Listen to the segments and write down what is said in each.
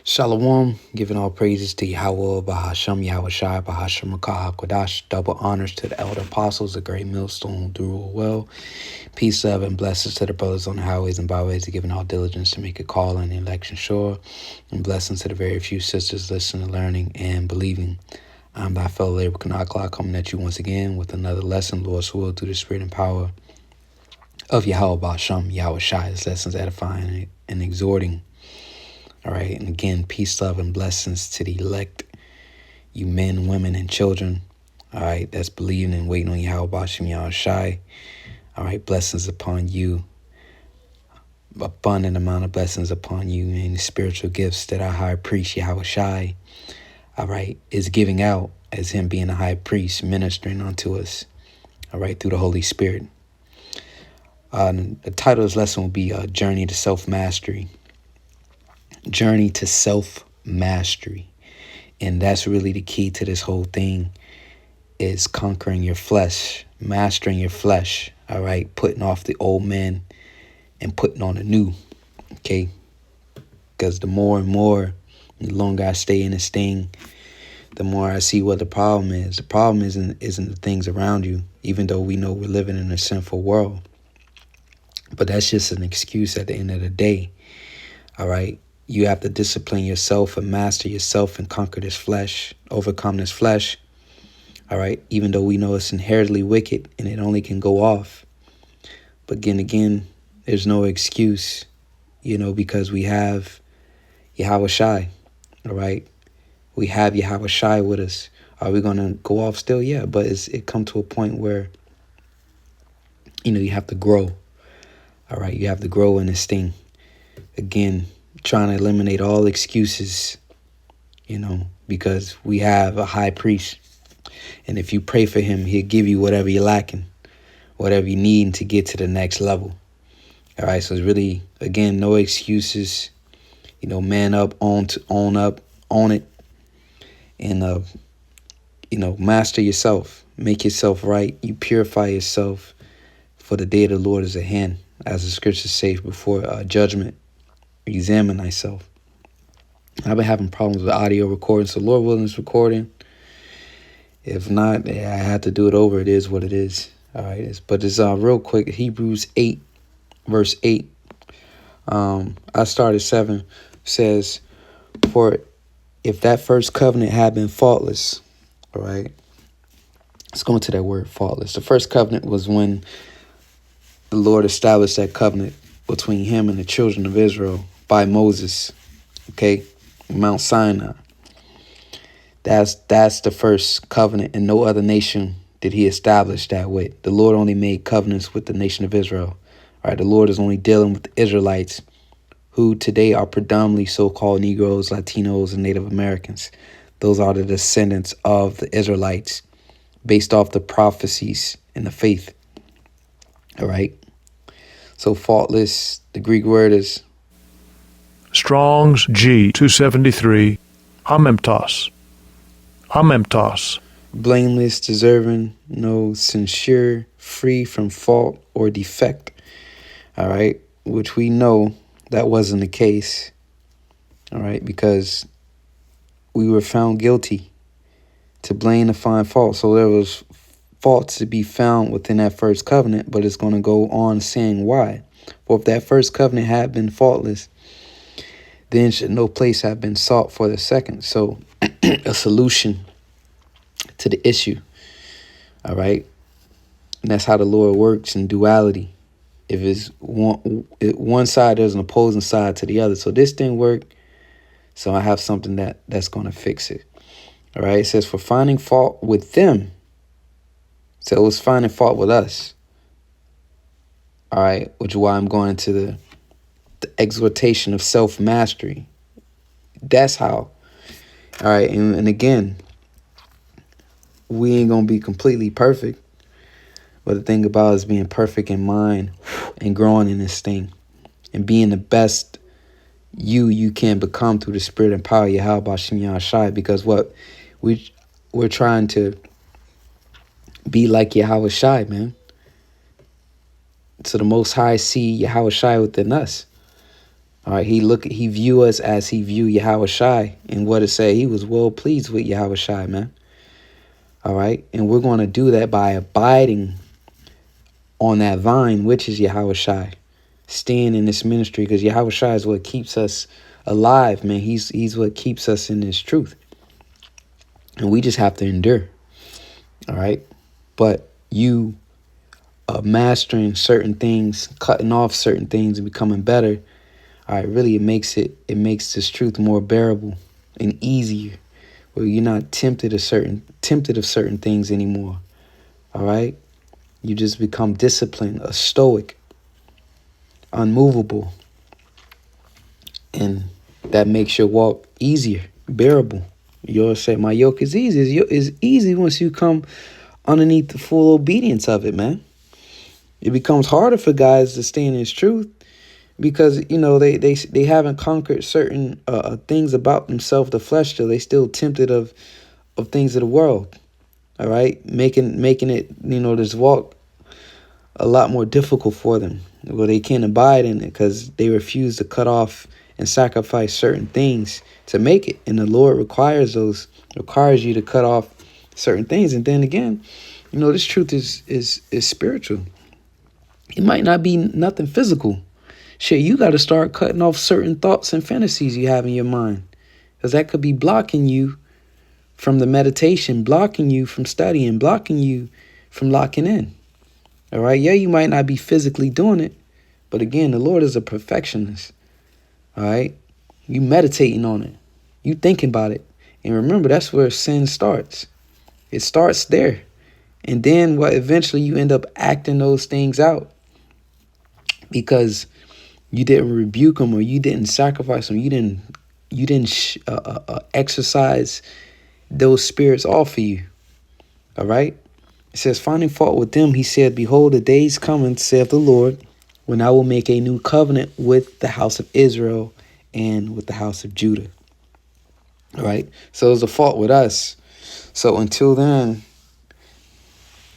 Shalom, giving all praises to Yahweh, Bahasham, Yahweh Shai, Bahasham, Makah, Kodash, double honors to the elder apostles, the great millstone who do rule well. Peace, love, and blessings to the brothers on the highways and byways, giving all diligence to make a call and election sure. And blessings to the very few sisters listening, learning, and believing. I'm thy fellow labor Kanakla coming at you once again with another lesson, Lord's will, through the spirit and power of Yahweh, Bahasham, Yahweh Shai. This lesson's edifying and exhorting. All right, and again, peace, love, and blessings to the elect, you men, women, and children. All right, that's believing and waiting on Yahweh Bashim Yahweh Shai. All right, blessings upon you, abundant amount of blessings upon you, and the spiritual gifts that our high priest Yahweh Shai, all right, is giving out as him being a high priest, ministering unto us, all right, through the Holy Spirit. The title of this lesson will be Journey to Self-Mastery. Journey to self-mastery. And that's really the key to this whole thing, is conquering your flesh, mastering your flesh, all right? Putting off the old man and putting on the new, okay? Because the more and more, the longer I stay in this thing, the more I see what the problem is. The problem isn't the things around you, even though we know we're living in a sinful world. But that's just an excuse at the end of the day, all right? You have to discipline yourself and master yourself and conquer this flesh, overcome this flesh. All right. Even though we know it's inherently wicked and it only can go off. But again, there's no excuse, because we have Yahweh Shai. All right. We have Yahweh Shai with us. Are we going to go off still? Yeah. But it come to a point where, you have to grow. All right. You have to grow in this thing. Again, trying to eliminate all excuses, because we have a high priest. And if you pray for him, he'll give you whatever you're lacking, whatever you need to get to the next level. All right. So it's really, again, no excuses, man up, own up, own it. And, master yourself, make yourself right. You purify yourself, for the day of the Lord is at hand. As the scriptures say, before judgment, examine thyself. I've been having problems with audio recording, so Lord willing, it's recording. If not, I had to do it over. It is what it is. All right. But it's real quick. Hebrews 8, verse 8. I started 7. Says, for if that first covenant had been faultless, all right. Let's go into that word, faultless. The first covenant was when the Lord established that covenant between him and the children of Israel by Moses. Okay. Mount Sinai. That's the first covenant, and no other nation did he establish that with. The Lord only made covenants with the nation of Israel. All right, the Lord is only dealing with the Israelites, who today are predominantly so-called Negroes, Latinos, and Native Americans. Those are the descendants of the Israelites based off the prophecies and the faith. All right. So faultless, the Greek word is Strong's G 273, amemptos. Amemptos. blameless, deserving, sincere, free from fault or defect. All right, which we know that wasn't the case. All right, because we were found guilty, to blame, to find fault. So there was faults to be found within that first covenant, but it's going to go on saying why. For if that first covenant had been faultless, then should no place have been sought for the second. So a solution to the issue. All right. And that's how the Lord works in duality. If it's one side, there's an opposing side to the other. So this didn't work. So I have something that's going to fix it. All right. It says, for finding fault with them. So it was finding fault with us. All right. Which is why I'm going into the exhortation of self-mastery. That's how. All right. And again, we ain't going to be completely perfect. But the thing about is being perfect in mind and growing in this thing and being the best you can become through the spirit and power of Yahweh Bashim Yahweh Shai. Because what we're trying to be like Yahweh Shai, man. So the Most High see Yahweh Shai within us. All right, he view us as he view Yahweh Shai, and what it say, he was well pleased with Yahweh Shai, man. All right, and we're going to do that by abiding on that vine, which is Yahweh Shai, staying in this ministry, because Yahweh Shai is what keeps us alive, man. He's what keeps us in this truth, and we just have to endure. All right, but you mastering certain things, cutting off certain things, and becoming better. All right, really, it makes this truth more bearable and easier, where you're not tempted of certain things anymore. All right, you just become disciplined, a stoic, unmovable, and that makes your walk easier, bearable. You'll say, my yoke is easy. It's easy once you come underneath the full obedience of it, man. It becomes harder for guys to stay in his truth, because they haven't conquered certain things about themselves, the flesh. Still, they still tempted of things of the world. All right, making it this walk a lot more difficult for them. Well, they can't abide in it because they refuse to cut off and sacrifice certain things to make it. And the Lord requires you to cut off certain things. And then again, this truth is spiritual. It might not be nothing physical. Shit, you got to start cutting off certain thoughts and fantasies you have in your mind, because that could be blocking you from the meditation, blocking you from studying, blocking you from locking in. All right. Yeah, you might not be physically doing it, but again, the Lord is a perfectionist. All right. You meditating on it. You thinking about it. And remember, that's where sin starts. It starts there. And then eventually you end up acting those things out, because you didn't rebuke them, or you didn't sacrifice them. You didn't exercise those spirits off of you. All right. It says, finding fault with them, he said, behold, the days coming, saith the Lord, when I will make a new covenant with the house of Israel and with the house of Judah. All right. So it's a fault with us. So until then,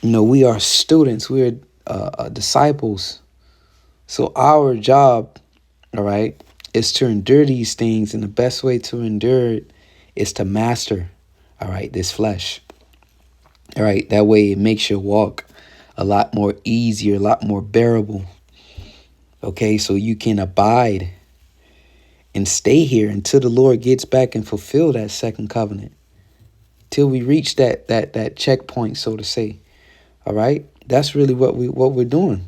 we are students. We're disciples. So our job, all right, is to endure these things. And the best way to endure it is to master, all right, this flesh. All right. That way it makes your walk a lot more easier, a lot more bearable. Okay. So you can abide and stay here until the Lord gets back and fulfill that second covenant, till we reach that checkpoint, so to say. All right. That's really what we're doing.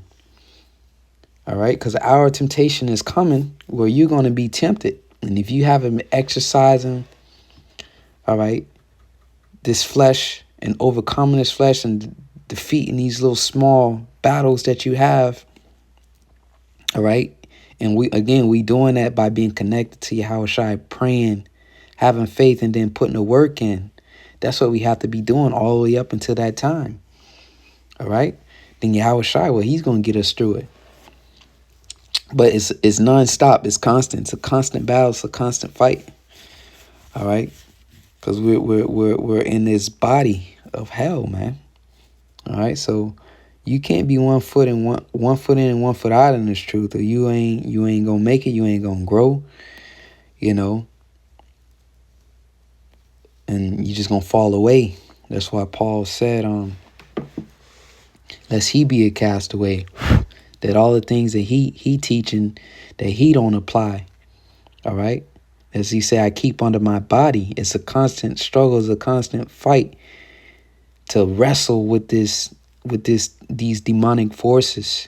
All right. Because our temptation is coming where you're going to be tempted. And if you haven't exercising, all right, this flesh and overcoming this flesh and defeating these little small battles that you have. All right. And we doing that by being connected to Yahweh Shai, praying, having faith, and then putting the work in. That's what we have to be doing all the way up until that time. All right. Then Yahweh Shai, he's going to get us through it. But it's nonstop. It's constant. It's a constant battle. It's a constant fight. All right. Because we're in this body of hell, man. All right. So you can't be one foot in and one foot out in this truth, or you ain't gonna make it. You ain't gonna grow. And you just gonna fall away. That's why Paul said, lest he be a castaway, that all the things that he teaching that he don't apply. All right. As he said, I keep under my body. It's a constant struggle. It's a constant fight to wrestle with these demonic forces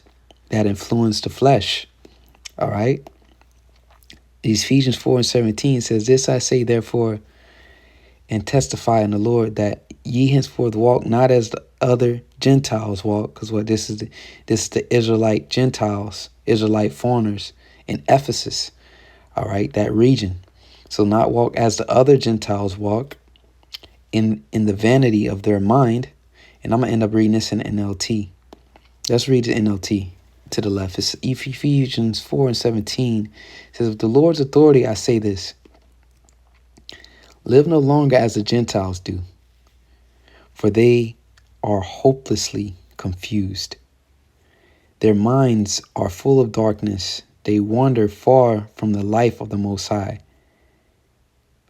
that influence the flesh. All right. Ephesians 4:17 says, this I say, therefore, and testify in the Lord, that ye henceforth walk not as the other Gentiles walk. Because this is the Israelite Gentiles, Israelite foreigners in Ephesus. All right. That region. So not walk as the other Gentiles walk, in the vanity of their mind. And I'm going to end up reading this in NLT. Let's read the NLT to the left. It's Ephesians 4:17. It says, with the Lord's authority, I say this. Live no longer as the Gentiles do, for they are hopelessly confused. Their minds are full of darkness. They wander far from the life of the Most High.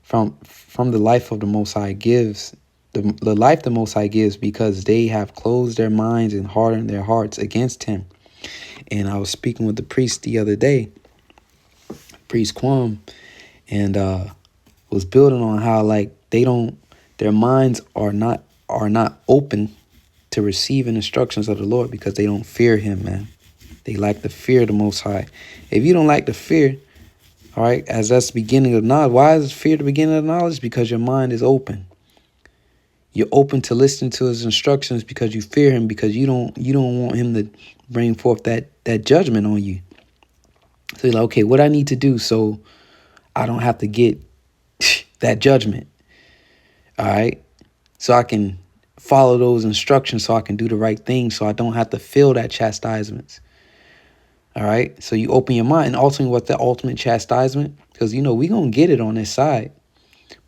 From the life of the Most High gives, the life the Most High gives, because they have closed their minds and hardened their hearts against him. And I was speaking with the priest the other day, Priest Quam, and was building on how like their minds are not open to receiving instructions of the Lord because they don't fear him, man. They lack the fear of the Most High. If you don't like the fear, all right, as that's the beginning of knowledge. Why is fear the beginning of knowledge? Because your mind is open. You're open to listening to his instructions because you fear him, because you don't want him to bring forth that judgment on you. So you're like, okay, what I need to do so I don't have to get that judgment. All right. So I can follow those instructions, so I can do the right thing, so I don't have to feel that chastisements. All right. So you open your mind, and ultimately what's the ultimate chastisement? Because, we're going to get it on this side.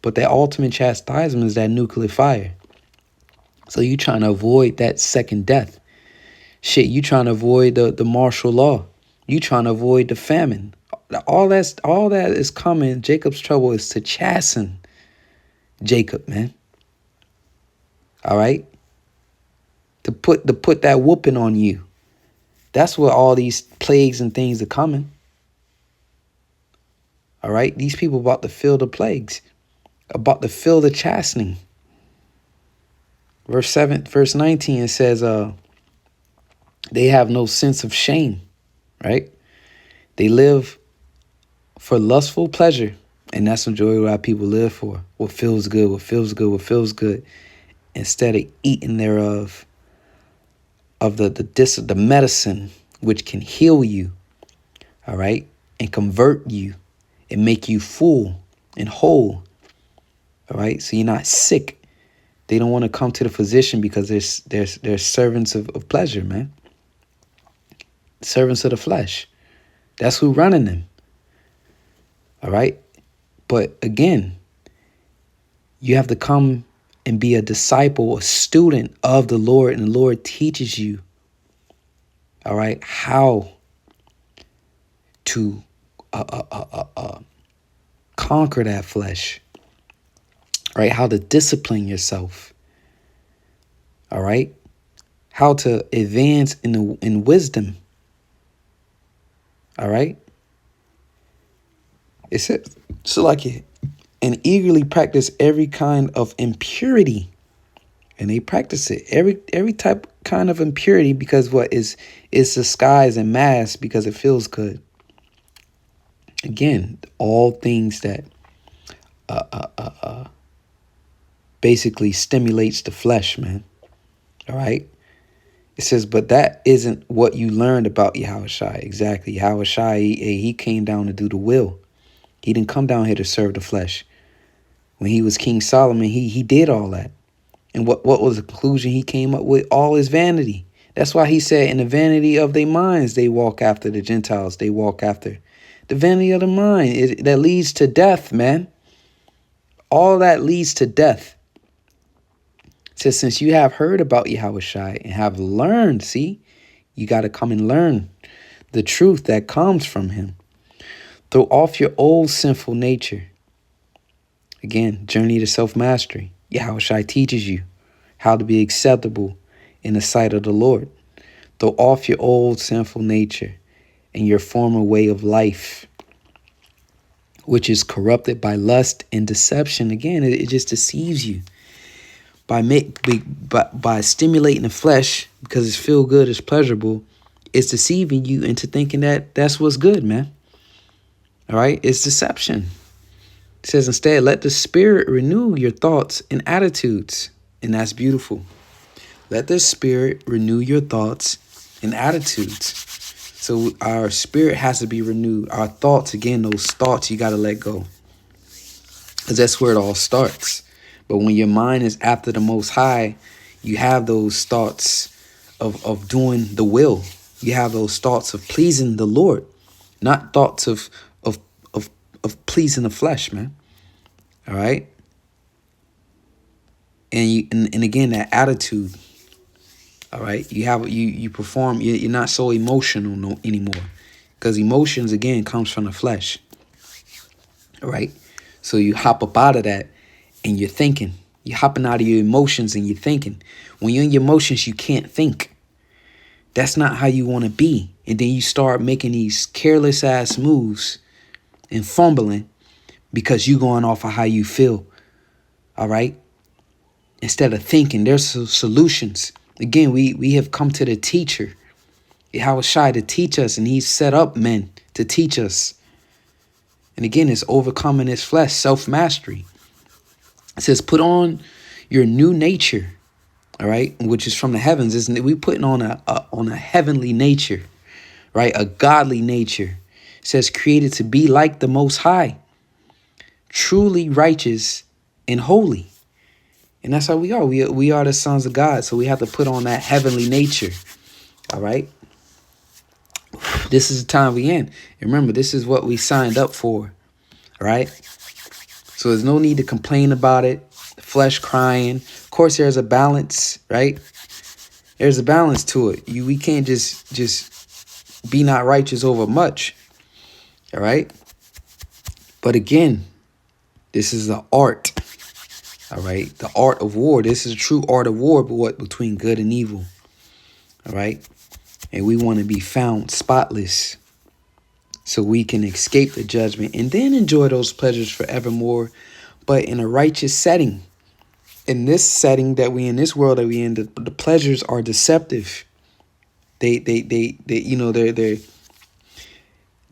But that ultimate chastisement is that nuclear fire. So you trying to avoid that second death. Shit, you trying to avoid the martial law. You trying to avoid the famine. All that is coming. Jacob's trouble is to chasten Jacob, man. All right? To put that whooping on you. That's where all these plagues and things are coming. All right? These people about to feel the plagues. About to feel the chastening. Verse 19, it says, they have no sense of shame, right? They live for lustful pleasure. And that's majority of what people live for. What feels good, what feels good, what feels good. Instead of eating thereof, of the medicine which can heal you, all right, and convert you and make you full and whole, all right, so you're not sick. They don't want to come to the physician because they're servants of pleasure, man. Servants of the flesh. That's who running them, all right. But again, you have to come and be a disciple, a student of the Lord, and the Lord teaches you, all right, how to conquer that flesh, right? How to discipline yourself, all right? How to advance in wisdom, all right? It says, so like it, and eagerly practice every kind of impurity. And they practice it, every type kind of impurity, because what is disguised and masked because it feels good. Again, all things that basically stimulates the flesh, man. All right. It says, but that isn't what you learned about Yahushua. Exactly. Yahushua, he came down to do the will. He didn't come down here to serve the flesh. When he was King Solomon, he did all that. And what was the conclusion he came up with? All is vanity. That's why he said, in the vanity of their minds, they walk after the Gentiles. They walk after the vanity of the mind. That leads to death, man. All that leads to death. It says, since you have heard about Yahushua and have learned, see, you got to come and learn the truth that comes from him. Throw off your old sinful nature. Again, journey to self-mastery. Yahushua teaches you how to be acceptable in the sight of the Lord. Throw off your old sinful nature and your former way of life, which is corrupted by lust and deception. Again, it just deceives you by stimulating the flesh, because it's feel good, it's pleasurable. It's deceiving you into thinking that that's what's good, man. All right, it's deception. It says, instead, let the Spirit renew your thoughts and attitudes. And that's beautiful. Let the Spirit renew your thoughts and attitudes. So our spirit has to be renewed. Our thoughts, again, those thoughts you got to let go. Because that's where it all starts. But when your mind is after the Most High, you have those thoughts of doing the will. You have those thoughts of pleasing the Lord, not thoughts of pleasing the flesh, man. All right. And again, that attitude. All right. You perform. You're not so emotional anymore, Because emotions, again, comes from the flesh. All right? So you hop up out of that and you're thinking. You're hopping out of your emotions and you're thinking. When you're in your emotions, you can't think. That's not how you want to be. And then you start making these careless ass moves and fumbling because you going off of how you feel. All right? Instead of thinking, there's solutions. Again, we have come to the teacher, Yahushua, to teach us, and he's set up men to teach us. And again, it's overcoming this flesh, self-mastery. It says, put on your new nature, all right, which is from the heavens, isn't it? We putting on a heavenly nature, right? A godly nature. It says, created to be like the Most High, truly righteous and holy. And that's how we are. We are the sons of God. So we have to put on that heavenly nature. All right. This is the time we in. And remember, this is what we signed up for. All right. So there's no need to complain about it. The flesh crying. Of course, there's a balance, right? There's a balance to it. We can't just be not righteous over much. All right. But again, this is the art. All right. The art of war. This is a true art of war, but what? Between good and evil. All right. And we want to be found spotless so we can escape the judgment and then enjoy those pleasures forevermore, but in a righteous setting. In this setting that we in, this world that we in, the pleasures are deceptive. They you know, they're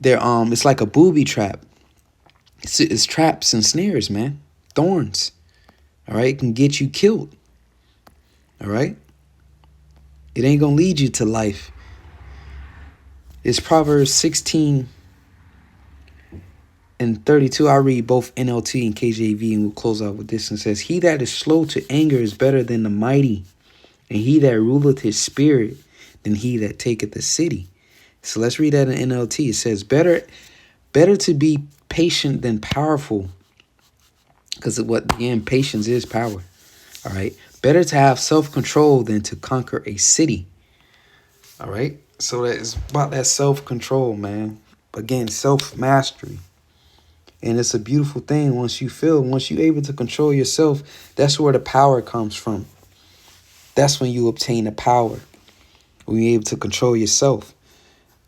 it's like a booby trap. It's traps and snares, man. Thorns. All right, it can get you killed. All right, it ain't gonna lead you to life. It's Proverbs 16 and 32. I read both NLT and KJV, and we'll close out with this. And says, he that is slow to anger is better than the mighty, and he that ruleth his spirit than he that taketh the city. So let's read that in NLT. It says, better to be patient than powerful. Because again, patience is power. All right. Better to have self-control than to conquer a city. All right. So it's about that self-control, man. Again, self-mastery. And it's a beautiful thing once you're able to control yourself, that's where the power comes from. That's when you obtain the power. When you're able to control yourself.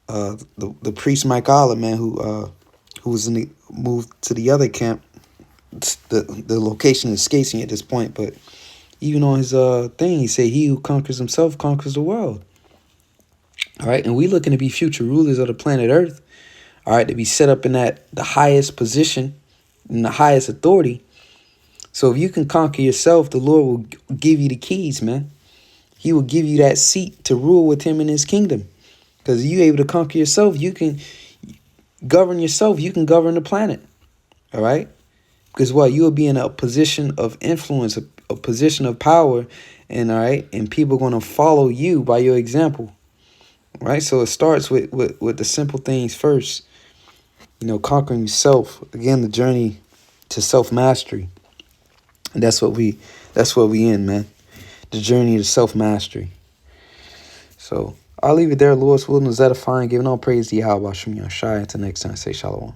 The priest Mike Allah, man, who was moved to the other camp. The location escapes me at this point, but even on his thing, he said, he who conquers himself conquers the world. All right, and we looking to be future rulers of the planet Earth. All right, to be set up in the highest position, in the highest authority. So if you can conquer yourself, the Lord will give you the keys, man. He will give you that seat to rule with him in his kingdom. Because you able to conquer yourself, you can govern yourself, you can govern the planet. All right. Because what? You will be in a position of influence, a position of power, and all right, and people are going to follow you by your example. Right? So it starts with the simple things first. You know, conquering yourself. Again, the journey to self-mastery. And that's what we in, man. The journey to self-mastery. So I'll leave it there. Lord's willing is edifying, giving all praise to Yahweh Shem Yahshai. Until next time, say shalom.